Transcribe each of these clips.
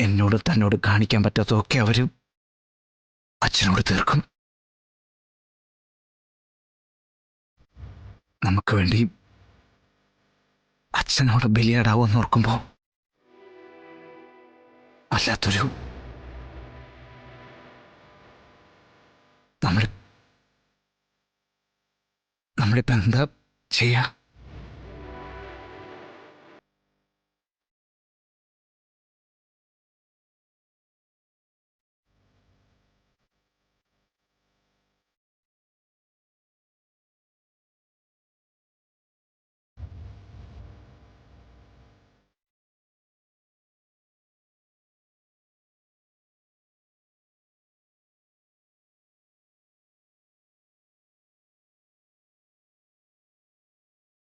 എന്നോട് തന്നോട് കാണിക്കാൻ പറ്റാത്തതൊക്കെ അവർ അച്ഛനോട് തീർക്കും. നമുക്ക് വേണ്ടി അച്ഛനോട് ബലിയാടാവുമെന്ന് ഓർക്കുമ്പോൾ വല്ലാത്തൊരു നമ്മളിപ്പോൾ എന്താ ചെയ്യാ?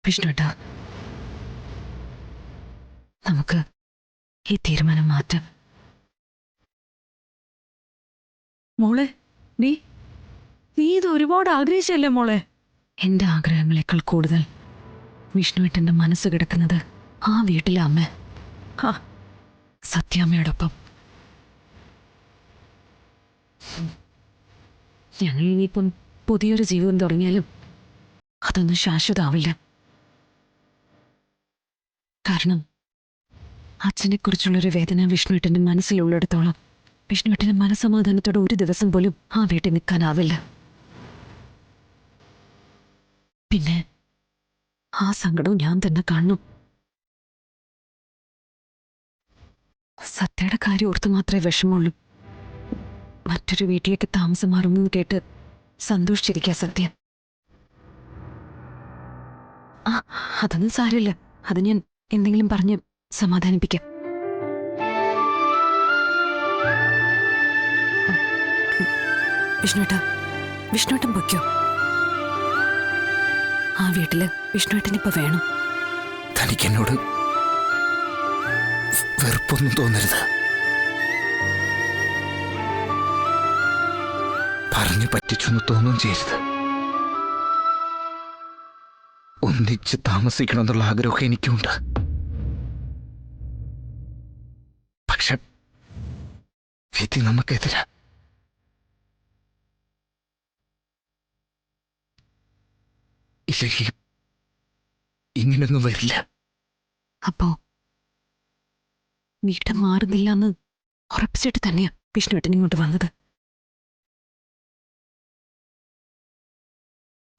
വിഷ്ണുട്ടാ, നമുക്ക് ഈ തീരുമാനം മാറ്റാം. മോളെ, നീ ഇത് ഒരുപാട് ആഗ്രഹിച്ചല്ലേ മോളെ? എന്റെ ആഗ്രഹങ്ങളെക്കാൾ കൂടുതൽ വിഷ്ണുവേട്ടന്റെ മനസ്സ് കിടക്കുന്നത് ആ വീട്ടിലെ അമ്മ, സത്യാമ്മയോടൊപ്പം. ഞങ്ങൾ ഇനിയിപ്പം പുതിയൊരു ജീവിതം തുടങ്ങിയാലും അതൊന്നും ശാശ്വതമാവില്ല. കാരണം അച്ഛനെക്കുറിച്ചുള്ളൊരു വേദന വിഷ്ണുവേട്ടന്റെ മനസ്സിലുള്ളിടത്തോളം വിഷ്ണുവേട്ടന്റെ മനസ്സമാധാനത്തോടെ ഒരു ദിവസം പോലും ആ വീട്ടിൽ നിൽക്കാനാവില്ല. പിന്നെ ആ സങ്കടവും ഞാൻ തന്നെ കാണണം. സത്യയുടെ കാര്യം ഓർത്ത് മാത്രമേ വിഷമമുള്ളൂ. മറ്റൊരു വീട്ടിലേക്ക് താമസം മാറുമെന്ന് കേട്ട് സന്തോഷിച്ചിരിക്കുക സത്യ. അതൊന്നും സാരമില്ല, അത് ഞാൻ എന്തെങ്കിലും പറഞ്ഞ് സമാധാനിപ്പിക്കാം. വിഷ്ണുവേട്ടൻ പൊയ്ക്കോ. ആ വീട്ടില് വിഷ്ണുവേട്ടനിപ്പോ വേണം. തനിക്കെന്നോട് വെറുപ്പൊന്നും തോന്നരുത്. പറഞ്ഞു പറ്റിച്ചൊന്നും തോന്നുകയും ചെയ്യരുത്. ഒന്നിച്ച് താമസിക്കണമെന്നുള്ള ആഗ്രഹമൊക്കെ എനിക്കുണ്ട്. പക്ഷെ വിധി നമുക്കെതിരാ. ഇല്ലെങ്കിൽ ഇങ്ങനൊന്നും വരില്ല. അപ്പോ വീട് മാറുന്നില്ല എന്ന് ഉറപ്പിച്ചിട്ട് തന്നെയാ വിഷ്ണുവേട്ടൻ ഇങ്ങോട്ട് വന്നത്.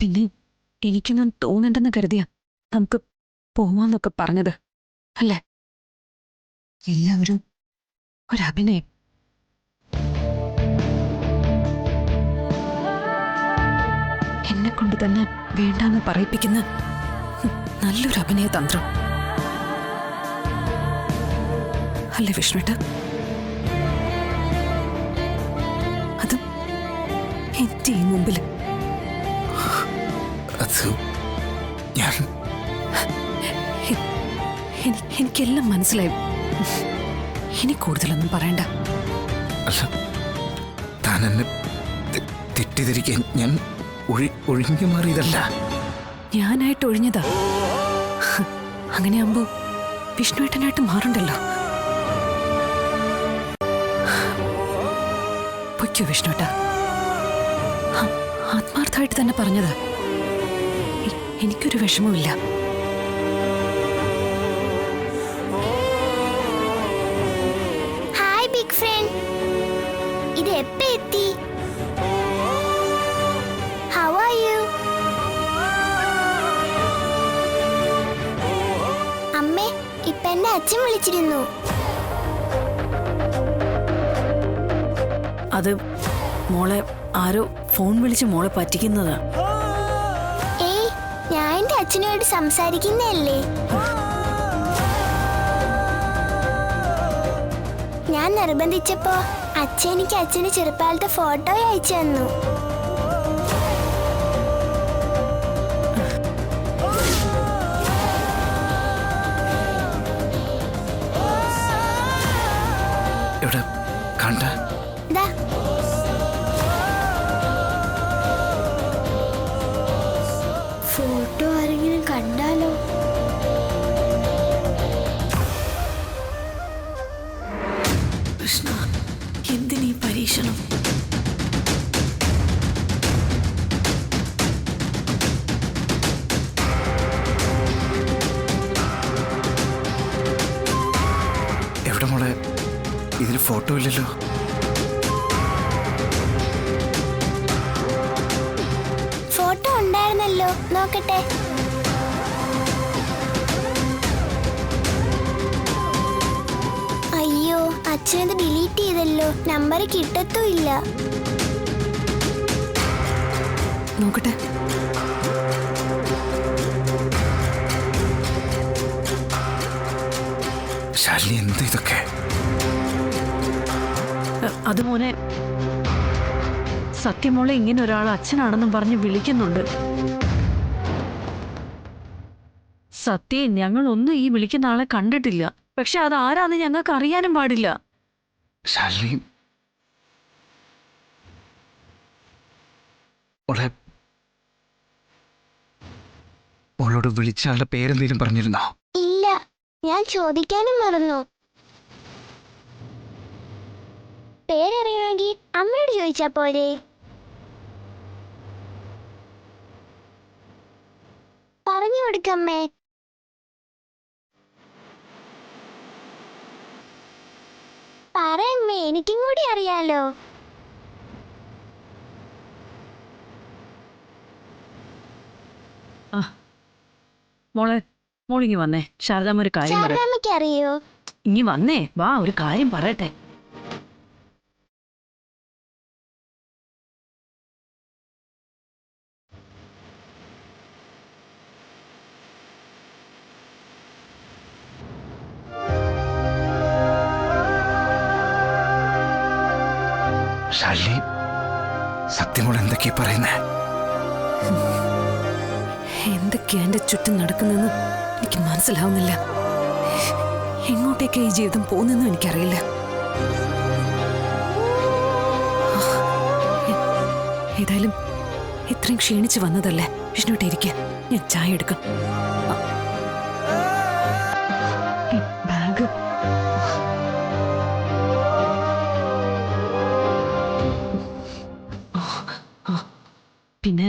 പിന്നെ എനിക്കൊന്നും തോന്നണ്ടെന്ന് കരുതിയാ നമുക്ക് പോവാന്നൊക്കെ പറഞ്ഞത് അല്ലേ? എല്ലാവരും ഒരഭിനയം. എന്നെ കൊണ്ട് തന്നെ വേണ്ടാന്ന് പറയിപ്പിക്കുന്ന നല്ലൊരു അഭിനയ തന്ത്രം അല്ലേ വിഷ്ണുവേട്ട? അത് എന്റെ ഈ മുമ്പിൽ. എനിക്കെല്ലാം മനസ്സിലായി. ഇനി കൂടുതലൊന്നും പറയണ്ട. താൻ എന്നെ തെറ്റിദ്ധരിക്കാൻ ഞാൻ ഒഴിഞ്ഞു മാറിയതല്ല. ഞാനായിട്ട് ഒഴിഞ്ഞതാ. അങ്ങനെയാകുമ്പോ വിഷ്ണുവേട്ടനായിട്ട് മാറണ്ടല്ലോ. പൊയ്ക്കോ വിഷ്ണുവേട്ട. ആത്മാർത്ഥമായിട്ട് തന്നെ പറഞ്ഞതാ. എനിക്കൊരു വിഷമമില്ല. ഹായ് ബിഗ് ഫ്രണ്ട്, ഇത് എപ്പ എത്തി? How are you? അമ്മേ, ഇപ്പൊ എന്റെ അച്ഛൻ വിളിച്ചിരുന്നു. അത് മോളെ ആരോ ഫോൺ വിളിച്ച് മോളെ പറ്റിക്കുന്നതാ. ഏയ്, ഞാൻ എന്റെ അച്ഛനോട് സംസാരിക്കുന്നല്ലേ. ഞാൻ നിർബന്ധിച്ചപ്പോ എനിക്ക് അച്ഛന് ചെറുപ്പകാലത്തെ ഫോട്ടോ അയച്ചു തന്നു. എവിടെ കണ്ട? ഫോട്ടോ ആരെങ്കിലും കണ്ടാലോ? കൃഷ്ണ, എന്തിനീ പരീക്ഷണം? എവിടെ മോളെ? ഇതിൽ ഫോട്ടോ ഇല്ലല്ലോ. ഫോട്ടോ ഉണ്ടായിരുന്നല്ലോ, നോക്കട്ടെ. അയ്യോ, അച്ഛനത് ഡിലീറ്റ് ചെയ്തല്ലോ. നമ്പർ കിട്ടത്തുമില്ല. നോക്കട്ടെ. ശാലിനി, എന്ത് ഇതൊക്കെ? അത് മോനെ, സത്യമോളെ ഇങ്ങനെ ഒരാൾ അച്ഛനാണെന്നും പറഞ്ഞ് വിളിക്കുന്നുണ്ട്. സത്യം, ഞങ്ങളൊന്നും ഈ വിളിക്കുന്ന ആളെ കണ്ടിട്ടില്ല. പക്ഷെ അത് ആരാന്ന് ഞങ്ങൾക്ക് അറിയാനും പാടില്ല. ശാലിനി മോളെ, മോളോട് വിളിച്ച ആളുടെ പേരെന്തെങ്കിലും പറഞ്ഞിരുന്നോ? ഇല്ല, ഞാൻ ചോദിക്കാനും മറന്നു. പേരറിയണമെങ്കിൽ അമ്മയോട് ചോദിച്ചാ പോരെ? പറഞ്ഞു കൊടുക്കമ്മേ. പറയമ്മേ, എനിക്കും കൂടി അറിയാലോ. മോളെ, മോളിങ്ങി വന്നേ. ശാരദാമ്മ ഒരു കാര്യം പറ. ശാരദാമ്മയ്ക്ക് അറിയോ? ഇങ്ങി വന്നേ, വാ, ഒരു കാര്യം പറയട്ടെ. ശാലിനി, സത്യമോൾ എന്തൊക്കെയാ പറയുന്നേ? എന്തൊക്കെയാ എന്റെ ചുറ്റും നടക്കുന്നെന്ന് എനിക്ക് മനസ്സിലാവുന്നില്ല. എങ്ങോട്ടേക്കാ ഈ ജീവിതം പോകുന്നെന്നും എനിക്കറിയില്ല. ഏതായാലും ഇത്രയും ക്ഷീണിച്ചു വന്നതല്ലേ, വിഷ്ണുട്ടെ ഇരിക്കുക, ഞാൻ ചായ എടുക്കാം. ബാഗ് പിന്നെ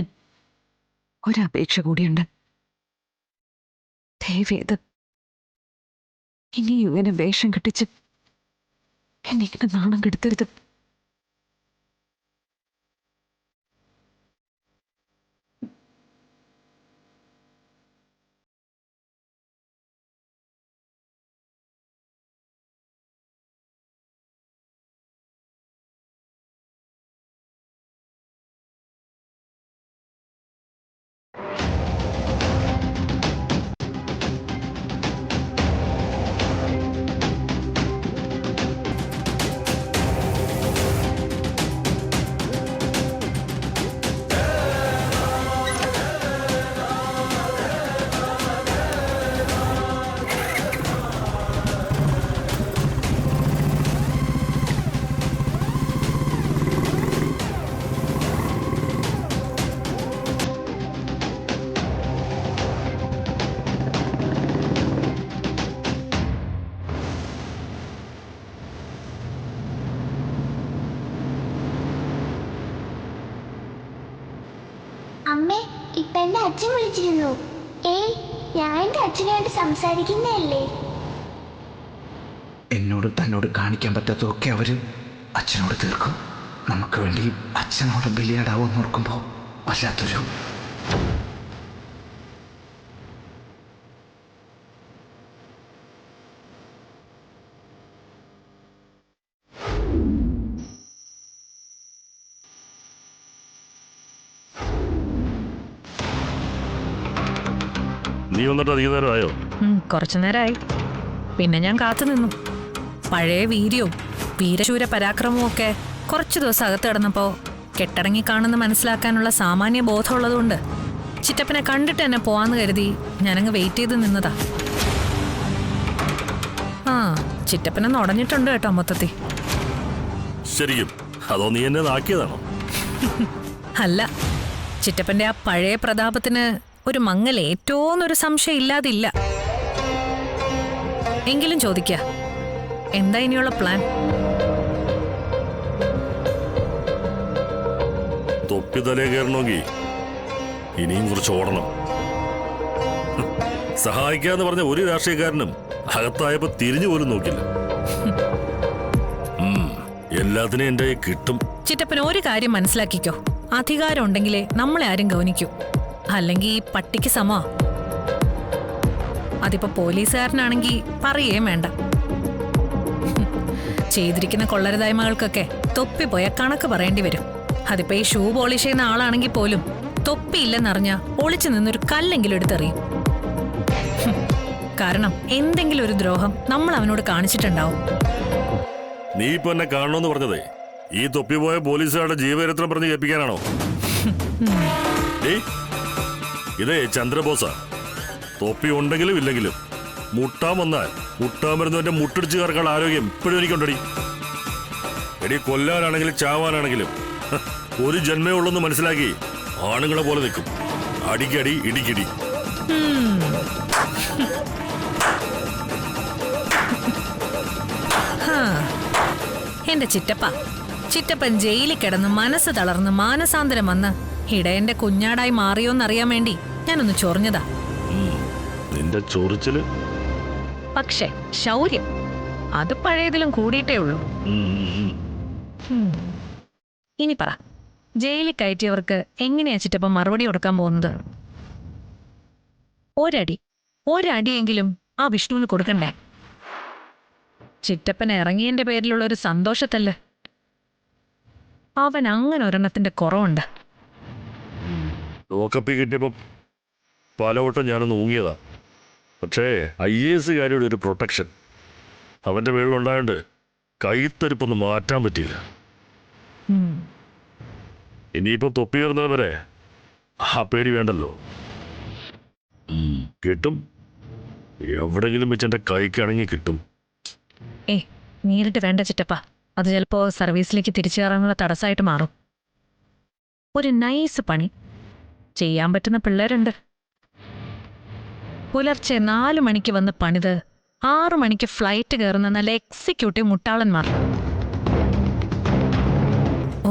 ഒരപേക്ഷ കൂടിയുണ്ട്. ദയവേത് ഇനിയും ഇങ്ങനെ വേഷം കെട്ടിച്ച് എന്നെ ഇങ്ങനെ നാണം കെടുത്തരുത്. അമ്മേ, ഇപ്പൊ എന്റെ അച്ഛൻ വിളിച്ചിരുന്നു. ഏയ്, ഞാൻ എന്റെ അച്ഛനായിട്ട് സംസാരിക്കുന്നതല്ലേ. എന്നോട് തന്നോട് കാണിക്കാൻ പറ്റാത്തതൊക്കെ അവര് അച്ഛനോട് തീർക്കും. നമുക്ക് വേണ്ടി അച്ഛനോട് ബലിയാടാവെന്ന് ഓർക്കുമ്പോൾ വല്ലാത്തൊരു നീ വന്നിട്ട് അധികം നേരമായോ? കുറച്ചു നേരമായി. പിന്നെ ഞാൻ കാത്തു നിന്നു. പഴയ വീര്യവും വീരശൂര പരാക്രമവും ഒക്കെ കുറച്ചു ദിവസം അകത്ത് കിടന്നപ്പോൾ കെട്ടടങ്ങി കാണുന്ന മനസ്സിലാക്കാനുള്ള സാമാന്യ ബോധമുള്ളതുകൊണ്ട് ചിറ്റപ്പനെ കണ്ടിട്ട് എന്നെ പോവാന്ന് കരുതി ഞാനങ്ങ് വെയിറ്റ് ചെയ്ത് നിന്നതാ. ആ, ചിറ്റപ്പനെ ഉടഞ്ഞിട്ടുണ്ട് കേട്ടോ മൊത്തത്തിൽ. ശരിക്കും അതോ നീ എന്നെ നാക്കിയതാണോ? അല്ല, ചിറ്റപ്പന്റെ ആ പഴയ പ്രതാപത്തിന് ഒരു മങ്ങലേറ്റോന്നൊരു സംശയം ഇല്ലാതില്ല. എങ്കിലും ചോദിക്ക, എന്താ ഇനിയുള്ള പ്ലാൻ? തൊപ്പി തലേ കയറണമെങ്കിൽ ഇനിയും കുറച്ച് ഓടണം. സഹായിക്കാന്ന് പറഞ്ഞ ഒരു രാഷ്ട്രീയക്കാരനും അകത്തായപ്പോ തിരിഞ്ഞു പോലും നോക്കില്ല. എല്ലാത്തിനും എന്റെ കയ്യിൽ കിട്ടും. ചിറ്റപ്പൻ ഒരു കാര്യം മനസ്സിലാക്കിക്കോ, അധികാരം ഉണ്ടെങ്കിലേ നമ്മളെ ആരും ഗൗനിക്കൂ. അല്ലെങ്കിൽ ഈ പട്ടിക്ക് സമമാ. അതിപ്പോ പോലീസുകാരനാണെങ്കിൽ പറയുകയും വേണ്ട. ചെയ്തിരിക്കുന്ന കൊള്ളരുതായ്മകൾക്കൊക്കെ തൊപ്പി പോയ കണക്ക് പറയേണ്ടി വരും. അതിപ്പോ ഈ ഷൂ പോളിഷ് ചെയ്യുന്ന ആളാണെങ്കിൽ പോലും തൊപ്പിയില്ലെന്നറിഞ്ഞ ഒളിച്ചു നിന്നൊരു കല്ലെങ്കിലും എടുത്തെറിയും. കാരണം എന്തെങ്കിലും ഒരു ദ്രോഹം നമ്മൾ അവനോട് കാണിച്ചിട്ടുണ്ടാവും. നീ ഇപ്പൊ എന്നെ കാണണമെന്ന് പറഞ്ഞതേ ഈ തൊപ്പി പോയ പോലീസുകാരുടെ ജീവചരിത്രം പറഞ്ഞ് കേൾപ്പിക്കാനാണോ? ഇതേ ചന്ദ്രബോസാ. തൊപ്പി ഉണ്ടെങ്കിലും ഇല്ലെങ്കിലും മുട്ടാൻ വന്നാൽ മുട്ടാൻ വരുന്നവന്റെ മുട്ടിടിച്ച് കറക്കാനുള്ള ആരോഗ്യം ഇപ്പോഴും എനിക്കുണ്ടടി. എടി കൊല്ലാനാണെങ്കിലും ചാവാനാണെങ്കിലും ഒരു ജന്മേ ഉള്ളെന്ന് മനസ്സിലാക്കി ആണുങ്ങളെ പോലെ നിൽക്കും. അടിക്കടി ഇടിക്കിടി. എന്റെ ചിറ്റപ്പൻ ജയിലിൽ കിടന്ന് മനസ്സ് തളർന്ന് മാനസാന്തരം വന്ന് ഇടയന്റെ കുഞ്ഞാടായി മാറിയോന്നറിയാൻ വേണ്ടി ഞാനൊന്ന് ചൊറിഞ്ഞതാ. നിന്റെ ചൊറിച്ചില് പക്ഷെ ശൗര്യം അത് പഴയതിലും കൂടിയിട്ടേ ഉള്ളൂ. ഇനി പറ, ജയിലിൽ കയറ്റിയവർക്ക് എങ്ങനെയാ ചിറ്റപ്പൻ മറുപടി കൊടുക്കാൻ പോകുന്നത്? ഒരടിയെങ്കിലും ആ വിഷ്ണുവിന് കൊടുക്കണ്ടേ? ചിറ്റപ്പൻ ഇറങ്ങിയതിന്റെ പേരിലുള്ള ഒരു സന്തോഷത്തല്ലേ. അവൻ അങ്ങനെ ഒരെണ്ണത്തിന്റെ കുറവുണ്ട്. ലോക്കപ്പി കിട്ടിയപ്പോ പലവട്ടം ഞാനൊന്ന് ഊങ്ങിയതാ. പക്ഷേ IAS കാരിയുടെ ഒരു പ്രൊട്ടക്ഷൻ അവന്റെ പേരിലുണ്ടായോണ്ട് കൈത്തരിപ്പൊന്ന് മാറ്റാൻ പറ്റിയില്ല. ഇനിയിപ്പോ തൊപ്പി കയറുന്നവരെ ആ പേടി വേണ്ടല്ലോ. കിട്ടും, എവിടെങ്കിലും വെച്ച് എന്റെ കൈക്കണങ്ങി കിട്ടും. നേരിട്ട് വേണ്ട ചിറ്റപ്പ, അത് ചിലപ്പോ സർവീസിലേക്ക് തിരിച്ചു കയറാനുള്ള തടസ്സമായിട്ട് മാറും. ഒരു നൈസ് പണി ചെയ്യാൻ പറ്റുന്ന പിള്ളേരുണ്ട്. പുലർച്ചെ 4 മണിക്ക് വന്ന് പണിത് 6 മണിക്ക് ഫ്ലൈറ്റ് കയറുന്ന നല്ല എക്സിക്യൂട്ടീവ് മുട്ടാളന്മാർ.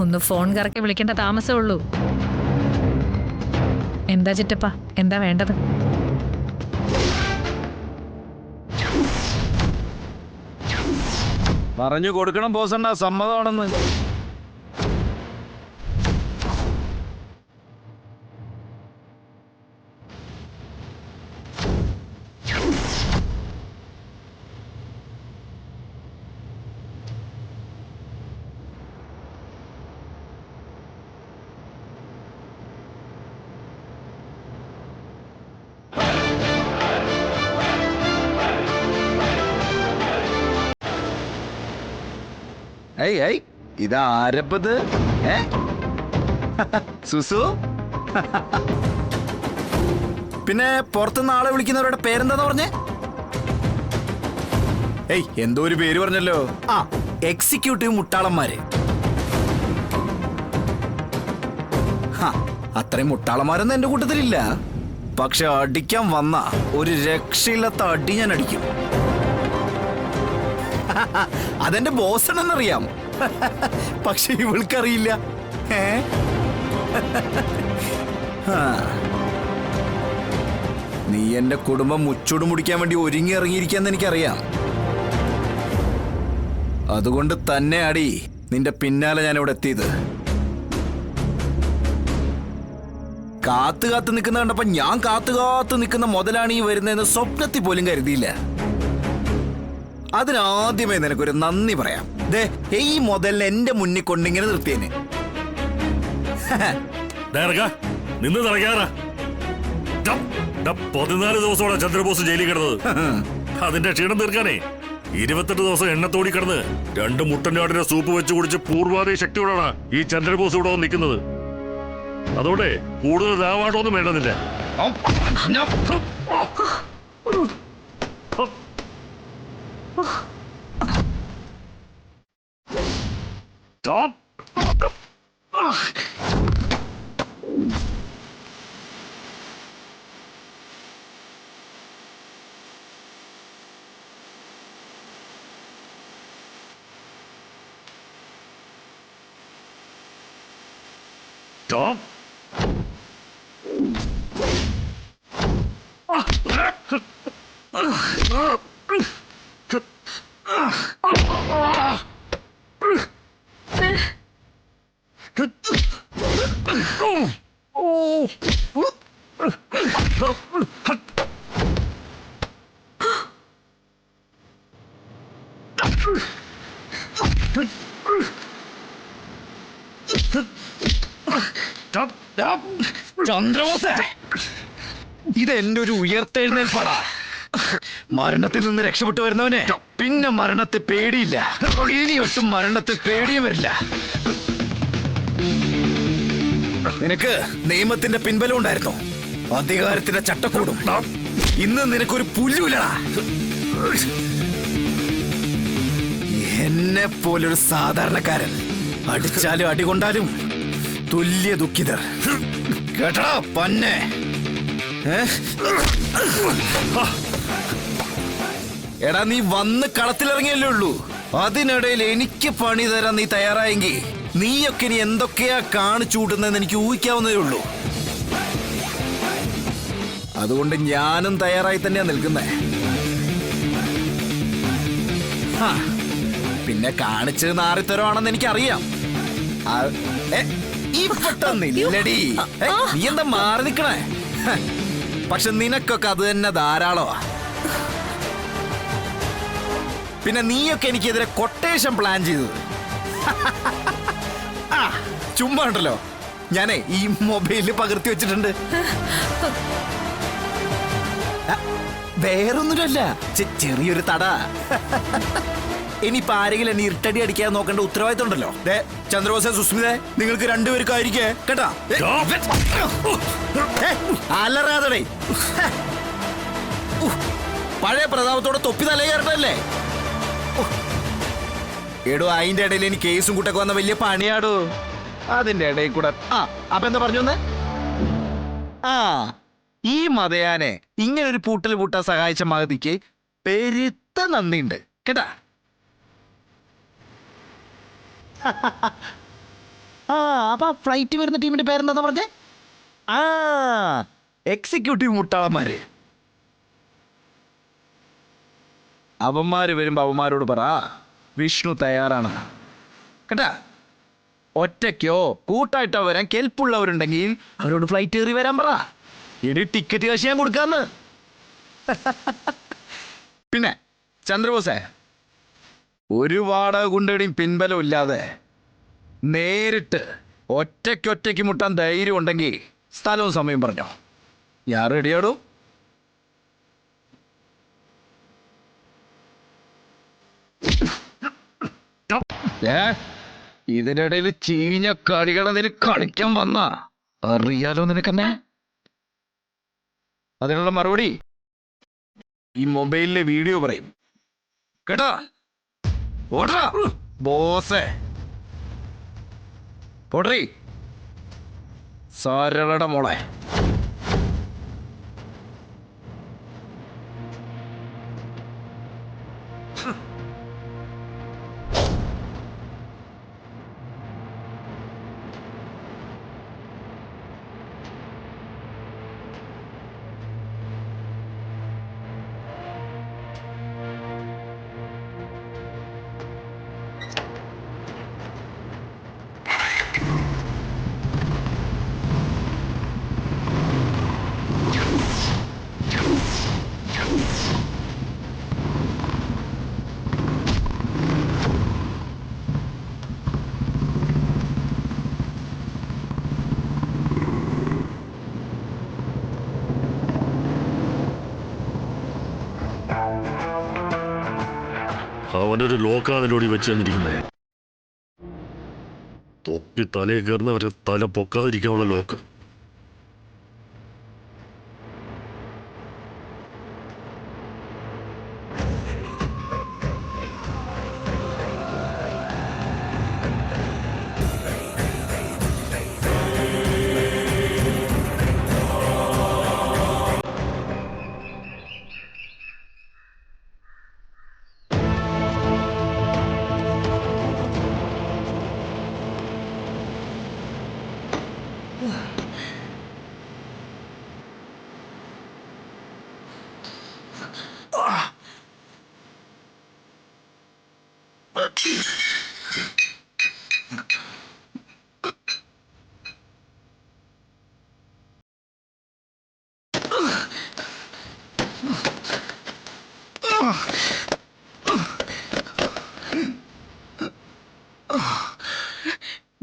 ഒന്ന് ഫോൺ കറക്കി വിളിക്കേണ്ട താമസമേ ഉള്ളൂ. എന്താ ചിറ്റപ്പ, എന്താ വേണ്ടത്? പറഞ്ഞു കൊടുക്കണം ബോസണ്ണ, സമ്മതമാണെന്ന്. ഏയ് ഇതാരപ്പത്? സുസു? പിന്നെ പുറത്തുനിന്ന് ആളെ വിളിക്കുന്നവരുടെ പേരെന്താന്ന് പറഞ്ഞേ? എന്തോ ഒരു പേര് പറഞ്ഞല്ലോ. എക്സിക്യൂട്ടീവ് മുട്ടാളന്മാര്. അത്രയും മുട്ടാളന്മാരൊന്നും എന്റെ കൂട്ടത്തിലില്ല. പക്ഷെ അടിക്കാൻ വന്ന ഒരു രക്ഷയില്ലാത്ത അടി ഞാൻ അടിക്കും. അതെന്റെ ബോസാണെന്നറിയാം. പക്ഷെ ഇവൾക്കറിയില്ല. നീ എന്റെ കുടുംബം മുച്ചൂട് മുടിക്കാൻ വേണ്ടി ഒരുങ്ങി ഇറങ്ങിയിരിക്കാന്ന് എനിക്കറിയാം. അതുകൊണ്ട് തന്നെ അടി നിന്റെ പിന്നാലെ ഞാൻ ഇവിടെ എത്തിയത്. കാത്തു കാത്തു നിൽക്കുന്ന കണ്ടപ്പോ ഞാൻ കാത്തു നിൽക്കുന്ന മുതലാണ് ഈ വരുന്നതെന്ന് സ്വപ്നത്തിൽ പോലും കരുതിയില്ല. അതിനാദ്യമേ നിനക്കൊരു നന്ദി പറയാം. ഈ മുതലിനെ എന്റെ മുന്നിൽ കൊണ്ടിങ്ങനെ നിർത്തിയേനെ. നിന്ന് തിളക്കാറാ. 14 ദിവസമാണ് ചന്ദ്രബോസ് ജയിലിൽ കിടന്നത്. അതിന്റെ ക്ഷീണം തീർക്കാനേ 28 ദിവസം എണ്ണത്തോടി കിടന്ന് 2 മുട്ടനാടിന്റെ സൂപ്പ് വെച്ച് കുടിച്ച് പൂർവാധി ശക്തിയോടാണ് ഈ ചന്ദ്രബോസ് ഇവിടെ നിൽക്കുന്നത്. അതോടെ കൂടുതൽ രാവാട്ടമൊന്നും വേണ്ടതില്ല. ചന്ദ്രബോസേ, ഇതെന്റെ ഒരു ഉയർത്തെഴുന്നേൽപ്പാടാ. മരണത്തിൽ നിന്ന് രക്ഷപ്പെട്ടു വരുന്നവനെ പിന്നെ മരണത്തെ പേടിയില്ല. ഇനി ഒട്ടും മരണത്തെ പേടിയും വരില്ല. നിനക്ക് നിയമത്തിന്റെ പിൻബലം ഉണ്ടായിരുന്നു, അധികാരത്തിന്റെ ചട്ടക്കൂടും. ഇന്ന് നിനക്കൊരു പുല്ലുമില്ലടാ. എന്നെ പോലൊരു സാധാരണക്കാരൻ അടിച്ചാലും അടികൊണ്ടാലും തുല്യ ദുഃഖിതർ. കേട്ടടാ പന്നെ. എടാ, നീ വന്ന് കളത്തിലിറങ്ങിയല്ലേ ഉള്ളൂ. അതിനിടയിൽ എനിക്ക് പണി തരാൻ നീ തയ്യാറായെങ്കിൽ നീയൊക്കെ ഇനി എന്തൊക്കെയാ കാണിച്ചൂട്ടുന്നതെന്ന് എനിക്ക് ഊഹിക്കാവുന്നതേ ഉള്ളൂ. അതുകൊണ്ട് ഞാനും തയ്യാറായി തന്നെയാ നിൽക്കുന്നേ. പിന്നെ കാണിച്ചത് നാറിത്തരമാണെന്ന് എനിക്കറിയാം. ഈ പെട്ടെന്നില്ലടി. നീ എന്താ മാറി നിക്കണേ? പക്ഷെ നിനക്കൊക്കെ അത് തന്നെ ധാരാളമാ. പിന്നെ നീയൊക്കെ എനിക്കെതിരെ കൊട്ടേഷൻ പ്ലാൻ ചെയ്തത് ചുമ്മാ ഉണ്ടല്ലോ. ഞാനേ ഈ മൊബൈലിൽ പകർത്തി വെച്ചിട്ടുണ്ട്. വേറൊന്നുമല്ല, ചെറിയൊരു തട. ഇനിയിപ്പോ ആരെങ്കിലും എന്നെ ഇരുട്ടടി അടിക്കാൻ നോക്കേണ്ട ഉത്തരവാദിത്തം ഉണ്ടല്ലോ. ചന്ദ്രബോസെ, സുസ്മിതേ, നിങ്ങൾക്ക് രണ്ടുപേർക്കും ആയിരിക്കേ കേട്ടാ. അലറാതെ. പഴയ പ്രതാപത്തോടെ തൊപ്പി തലേ കയറട്ടല്ലേ. എടോ, അതിന്റെ ഇടയിൽ എനിക്ക് കേസും കൂട്ടൊക്കെ വന്ന വലിയ പണിയാടോ. അതിന്റെ ഇടയിൽ കൂടെ അപ്പൊ എന്താ പറഞ്ഞു? ഈ മതയാനെ ഇങ്ങനെ ഒരു പൂട്ടൽ പൂട്ടാൻ സഹായിച്ച മഹതിക്ക് പെരുത്ത നന്ദിയുണ്ട് കേട്ടാ. അപ്പൊ ഫ്ലൈറ്റ് വരുന്ന ടീമിന്റെ പേരെന്താ പറഞ്ഞേ? എക്സിക്യൂട്ടീവ് മുട്ടാളന്മാര്. അവന്മാര് വരുമ്പോ അവന്മാരോട് പറ വിഷ്ണു തയ്യാറാണ് കേട്ടാ. ഒറ്റയ്ക്കോ കൂട്ടായിട്ടോ വരാൻ കെൽപ്പുള്ളവരുണ്ടെങ്കിൽ അവരോട് ഫ്ലൈറ്റ് കയറി വരാൻ പറ. ഇനി ടിക്കറ്റ് കാശ് ഞാൻ കൊടുക്കാന്ന്. പിന്നെ ചന്ദ്രബോസേ, ഒരു വാടക കൊണ്ടേടിയും പിൻബലം ഇല്ലാതെ നേരിട്ട് ഒറ്റയ്ക്ക് മുട്ടാൻ ധൈര്യം ഉണ്ടെങ്കിൽ സ്ഥലവും സമയം പറഞ്ഞോ, ഞാൻ റെഡിയാടും. ഇതിനിടയിൽ ചീഞ്ഞ കളികളെ നിനക്ക് കളിക്കാൻ വന്ന അറിയാലോ നിനക്കെന്നെ. അതിനുള്ള മറുപടി ഈ മൊബൈലിലെ വീഡിയോ പറയും കേട്ടോ. ഓടറാ ബോസേ, ഓടറി സാരളയുടെ മോളെ. അവനൊരു ലോക്കാതിലൂടെ വെച്ച് തന്നിരിക്കുന്നേ. തൊപ്പി തലയിൽ കയറുന്നവരെ തല പൊക്കാതിരിക്കാനുള്ള ലോക്ക്.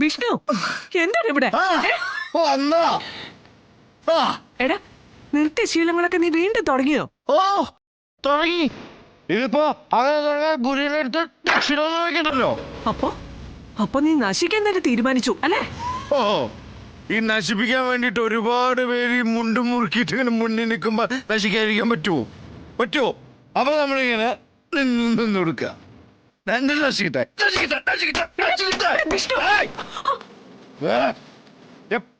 വിഷ്ണു എന്താണ് ഇവിടെ എടാ നിത്യ ശീലങ്ങളൊക്കെ നീ വീണ്ടും തുടങ്ങിയോ? തുടങ്ങി. ഇതിപ്പോ ഗുരുവിനടുത്ത് ദക്ഷിണല്ലോ. അപ്പൊ നീ നശിക്കാൻ തന്നെ തീരുമാനിച്ചു അല്ലേ? ഓ, ഈ നശിപ്പിക്കാൻ വേണ്ടിട്ട് ഒരുപാട് പേര് ഈ മുണ്ടും മുറുക്കിയിട്ട് ഇങ്ങനെ മുന്നിൽ നിൽക്കുമ്പോ നശിക്കാതിരിക്കാൻ പറ്റുമോ? അപ്പൊ നമ്മളിങ്ങനെ നിന്ന് കൊടുക്കുക.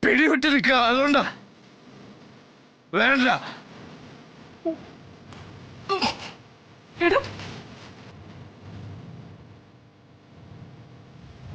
പിടിവിട്ട് നിൽക്കുക. അതുകൊണ്ടാ വേണ്ട. എടാ